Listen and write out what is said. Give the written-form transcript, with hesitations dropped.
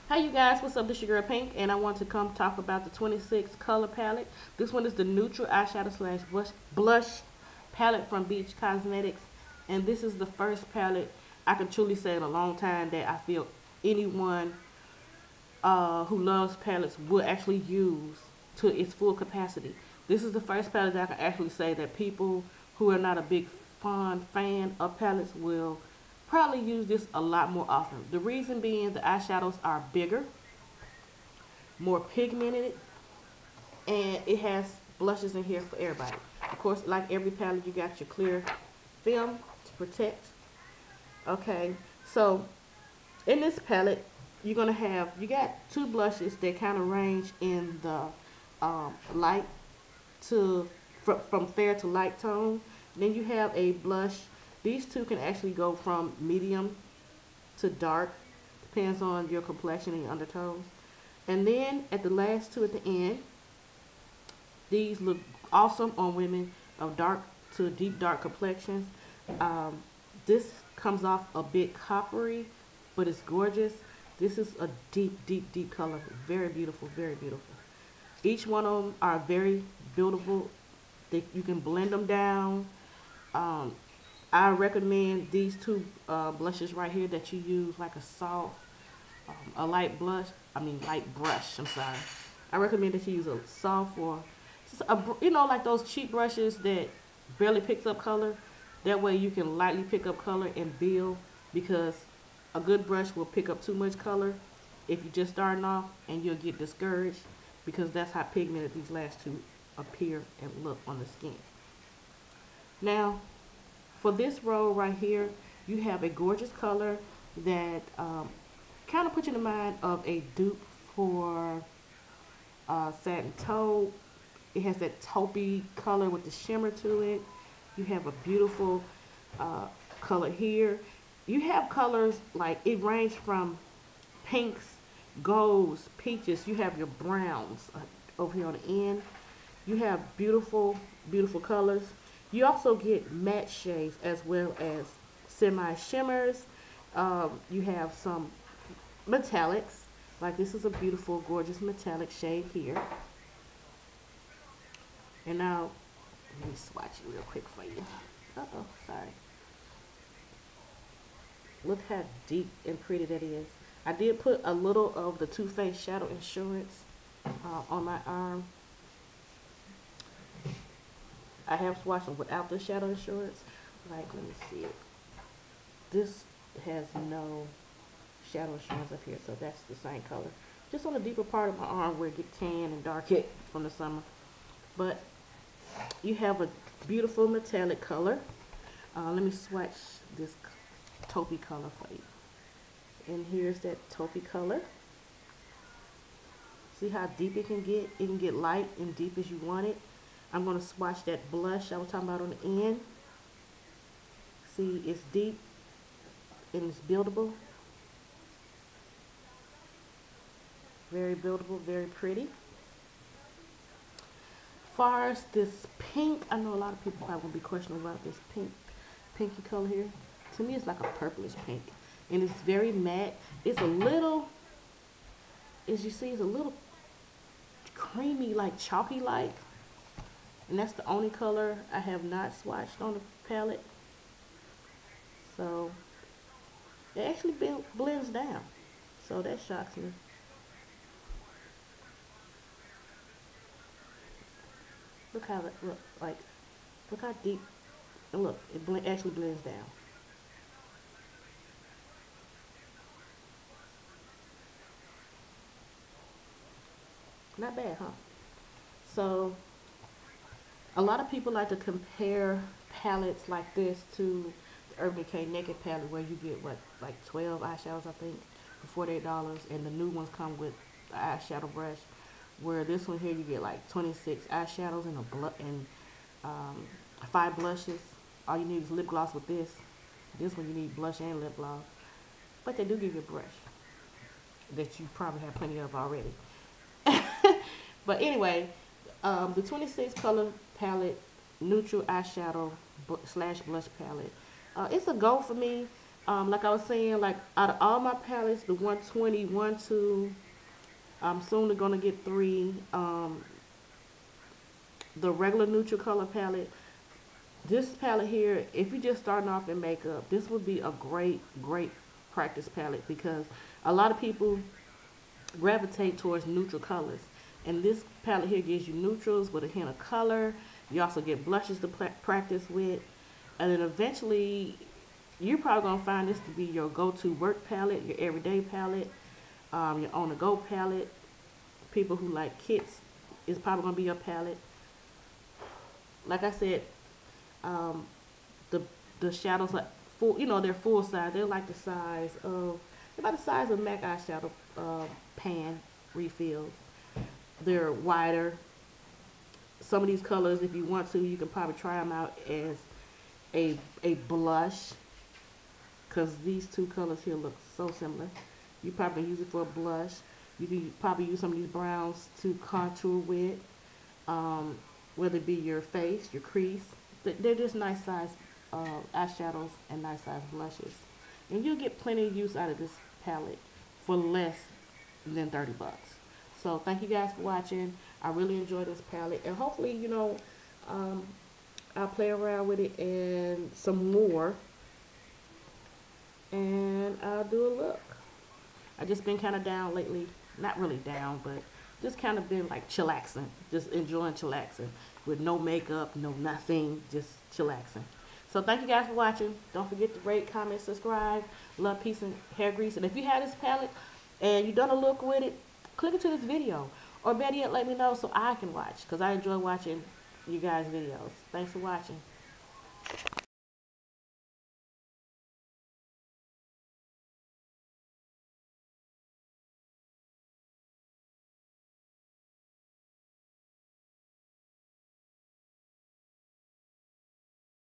Hey you guys, what's up? This your girl Pink, and I want to come talk about the 26 color palette. This one is the neutral eyeshadow slash blush palette from Beach Cosmetics, and this is the first palette I can truly say in a long time that I feel anyone who loves palettes will actually use to its full capacity. This is the first palette that I can actually say that people who are not a big fond fan of palettes will probably use this a lot more often. The reason being the eyeshadows are bigger, more pigmented, and it has blushes in here for everybody. Of course, like every palette, you got your clear film to protect. Okay, so in this palette, you got two blushes that kind of range in the light to from fair to light tone. Then you have a blush. These two can actually go from medium to dark, depends on your complexion and your undertones. And then at the last two at the end, these look awesome on women of dark to deep dark complexions. This comes off a bit coppery, but it's gorgeous. This is a deep, deep, deep color. Very beautiful, very beautiful. Each one of them are very buildable. You can blend them down. Um, I recommend these two blushes right here that you use like a soft, a light blush. I mean light brush. I'm sorry. I recommend that you use a soft or, like those cheap brushes that barely picks up color. That way you can lightly pick up color and build, because a good brush will pick up too much color if you're just starting off, and you'll get discouraged because that's how pigmented these last two appear and look on the skin. Now, for this row right here, you have a gorgeous color that kind of puts you in the mind of a dupe for Satin Taupe. It has that taupey color with the shimmer to it. You have a beautiful color here. You have colors like it range from pinks, golds, peaches. You have your browns over here on the end. You have beautiful, beautiful colors. You also get matte shades as well as semi-shimmers. You have some metallics. Like this is a beautiful, gorgeous metallic shade here. And now, let me swatch it real quick for you. Uh-oh, sorry. Look how deep and pretty that is. I did put a little of the Too Faced Shadow Insurance on my arm. I have swatched them without the Shadow Insurance. Like, let me see it. This has no Shadow Insurance up here, so that's the same color. Just on the deeper part of my arm where it gets tan and dark hit from the summer. But you have a beautiful metallic color. Let me swatch this taupey color for you. And here's that taupey color. See how deep it can get? It can get light and deep as you want it. I'm going to swatch that blush I was talking about on the end. See, it's deep and it's buildable. Very buildable, very pretty. Far as this pink, I know a lot of people probably will be questioning about this pinky color here. To me, it's like a purplish pink, and it's very matte. It's a little, as you see, it's a little creamy, like chalky like, and that's the only color I have not swatched on the palette. So it actually blends down, so that shocks me. Look how it look like. Look how deep. And look, it actually blends down. Not bad, huh? So a lot of people like to compare palettes like this to the Urban Decay Naked palette, where you get what, like 12 eyeshadows, I think, for $48, and the new ones come with the eyeshadow brush. Where this one here you get like 26 eyeshadows and um, 5 blushes. All you need is lip gloss with this. This one you need blush and lip gloss. But they do give you a brush that you probably have plenty of already. But anyway, the 26 color palette, neutral eyeshadow slash blush palette. It's a go for me. Like I was saying, like out of all my palettes, the 120, 2, I'm soon gonna get 3. The regular neutral color palette. This palette here, if you're just starting off in makeup, this would be a great practice palette because a lot of people gravitate towards neutral colors. And this palette here gives you neutrals with a hint of color. You also get blushes to practice with. And then eventually, you're probably going to find this to be your go-to work palette, your everyday palette, your on-the-go palette. People who like kits is probably going to be your palette. Like I said, um, the the shadows are full. They're full size. They're like the size of about the size of MAC eyeshadow pan refills. They're wider. Some of these colors, if you want to, you can probably try them out as a blush, because these two colors here look so similar. You probably use it for a blush. You can probably use some of these browns to contour with, whether it be your face, your crease. They're just nice size eyeshadows and nice size blushes. And you'll get plenty of use out of this palette for less than 30 bucks. So thank you guys for watching. I really enjoyed this palette. And hopefully, um, I'll play around with it and some more. And I'll do a look. I just been kind of down lately. Not really down, but just kind of been like chillaxing. Just enjoying chillaxing. With no makeup, no nothing. Just chillaxing. So thank you guys for watching. Don't forget to rate, comment, subscribe. Love, peace, and hair grease. And if you have this palette and you done a look with it, click into this video. Or better yet, let me know so I can watch. Because I enjoy watching you guys' videos. Thanks for watching.